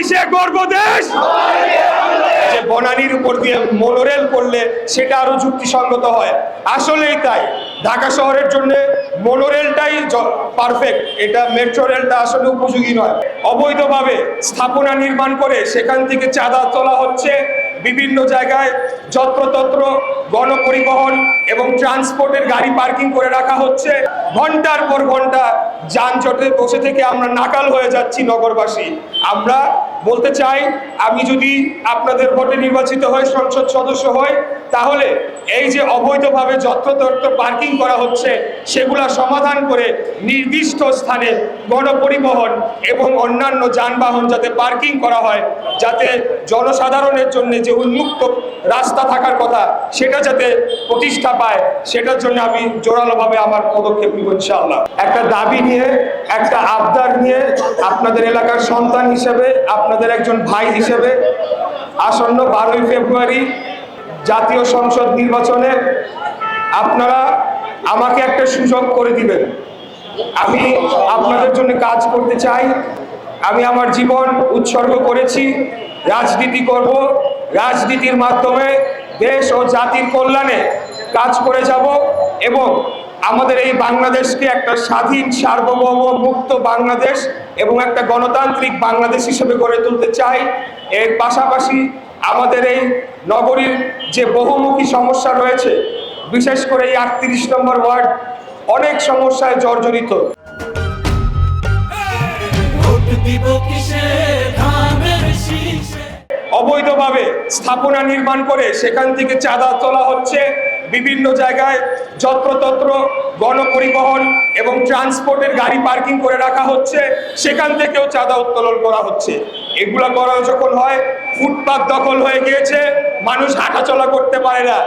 মিশে গর্ব দেশ। যে বনানীর উপর দিয়ে মোনোরেল করলে সেটা আরো যুক্তিসঙ্গত হয়, আসলেই তাই। ঢাকা শহরের জন্য মোনোরেলটাই পারফেক্ট, এটা মেট্রো রেলটা আসলে উপযোগী নয়। অবৈধভাবে স্থাপনা নির্মাণ করে সেখান থেকে চাঁদা তোলা হচ্ছে, বিভিন্ন জায়গায় যত্রতত্র গণপরিবহন এবং ট্রান্সপোর্টের গাড়ি পার্কিং করে রাখা হচ্ছে। ঘন্টার পর ঘন্টা যানজটে বসে থেকে আমরা নাকাল হয়ে যাচ্ছি নগরবাসী। আমরা বলতে চাই, আমি যদি আপনাদের ভোটে নির্বাচিত হয়ে সংসদ সদস্য হই, তাহলে এই যে অবৈধভাবে যত্রতত্র পার্কিং করা হচ্ছে সেগুলা সমাধান করে নির্দিষ্ট স্থানে গণপরিবহন এবং অন্যান্য যানবাহন যাতে পার্কিং করা হয়, যাতে জনসাধারণের জন্য যে উন্মুক্ত রাস্তা থাকার কথা সেটা যাতে প্রতিষ্ঠা পায়, সেটার জন্য আমি জোরালোভাবে আমার পদক্ষেপ নিব ইনশাআল্লাহ। একটা দাবি নিয়ে, একটা আবদার নিয়ে, আপনাদের এলাকার সন্তান হিসেবে, আপনাদের একজন ভাই হিসেবে আসন্ন 12ই ফেব্রুয়ারি জাতীয় সংসদ নির্বাচনে আপনারা আমাকে একটা সুযোগ করে দিবেন। আমি আপনাদের জন্য কাজ করতে চাই। আমি আমার জীবন উৎসর্গ করেছি, রাজনীতি করব, রাজনীতির মাধ্যমে দেশ ও জাতির কল্যাণে কাজ করে যাব এবং আমাদের এই বাংলাদেশকে একটা স্বাধীন, সার্বভৌম, মুক্ত বাংলাদেশ এবং একটা গণতান্ত্রিক বাংলাদেশ হিসেবে গড়ে তুলতে চাই। এর পাশাপাশি আমাদের এই নগরীর যে বহুমুখী সমস্যা রয়েছে, বিশেষ করে এই 38 নম্বর ওয়ার্ড অনেক সমস্যায় জর্জরিত। অবৈধভাবে স্থাপনা নির্মাণ করে সেখান থেকে চাঁদা তোলা হচ্ছে, বিভিন্ন জায়গায় যত্রতত্র গণপরিবহন এবং ট্রান্সপোর্টের গাড়ি পার্কিং করে রাখা হচ্ছে, সেখান থেকেও চাঁদা উত্তোলন করা হচ্ছে। এগুলা করা যখন হয়, ফুটপাত দখল হয়ে গিয়েছে, মানুষ হাঁটাচলা করতে পারে না।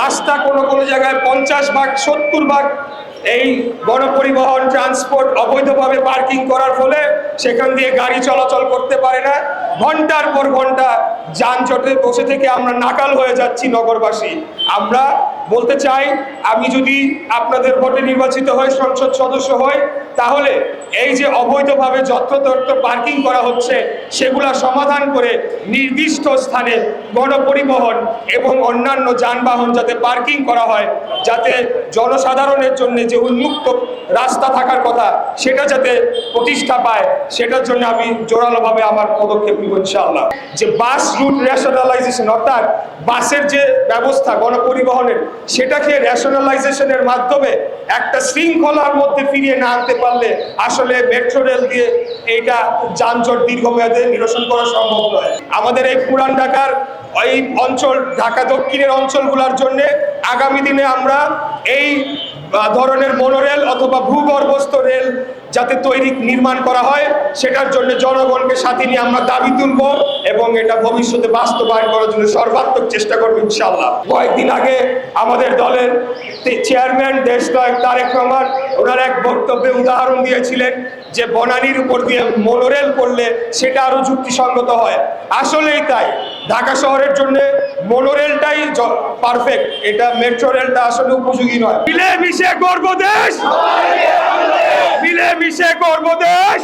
রাস্তা কোনো কোনো জায়গায় 50 ভাগ 70 ভাগ এই গণপরিবহন ট্রান্সপোর্ট অবৈধভাবে পার্কিং করার ফলে সেখান দিয়ে গাড়ি চলাচল করতে পারে না। ঘন্টার পর ঘন্টা যানজটে বসে থেকে আমরা নাকাল হয়ে যাচ্ছি নগরবাসী। আমরা বলতে চাই, আমি যদি আপনাদের ভোটে নির্বাচিত হয়ে সংসদ সদস্য হই, তাহলে এই যে অবৈধভাবে যত্রতত্র পার্কিং করা হচ্ছে সেগুলা সমাধান করে নির্দিষ্ট স্থানে গণপরিবহন এবং অন্যান্য যানবাহন যাতে পার্কিং করা হয়, যাতে জনসাধারণের জন্য যে উন্মুক্ত রাস্তা থাকার কথা সেটা যাতে প্রতিষ্ঠা পায়, সেটার জন্য আমি জোরালোভাবে আমার পদক্ষেপ নিব ইনশাআল্লাহ। যে বাস রুট রেশনালাইজেশন, অর্থাৎ বাসের যে ব্যবস্থা গণপরিবহনের, সেটাকে রেশনালাইজেশনের মাধ্যমে একটা শৃঙ্খলার মধ্যে ফিরিয়ে না আনতে পারলে আসলে মেট্রো রেল দিয়ে এইটা যানজট দীর্ঘমেয়াদে নিরসন করা সম্ভব নয়। আমাদের এই পুরান ঢাকার এই অঞ্চল, ঢাকা দক্ষিণের অঞ্চলগুলোর জন্য আগামী দিনে আমরা এই ধরনের মোনোরেল অথবা ভূগর্ভস্থ রেল যাতে নির্মাণ করা হয়, সেটার জন্য জনগণকে সাথে নিয়ে আমরা দাবি তুলব এবং এটা ভবিষ্যতে বাস্তবায়ন করার জন্য সর্বাত্মক চেষ্টা করবো ইনশাআল্লাহ। কয়েকদিন আগে আমাদের দলের চেয়ারম্যান দেশনায়ক তারেক রহমান ওনার এক বক্তব্যে উদাহরণ দিয়েছিলেন যে বনানীর উপর দিয়ে মোনোরেল করলে সেটা আরো যুক্তিসঙ্গত হয়, আসলেই তাই। ঢাকা শহরের জন্য মোনোরেলটাই পারফেক্ট, এটা মেট্রো রেলটা আসলে উপযোগী নয়। মিলে মিশে গর্ব দেশ, মিলে মিশে গর্ব দেশ।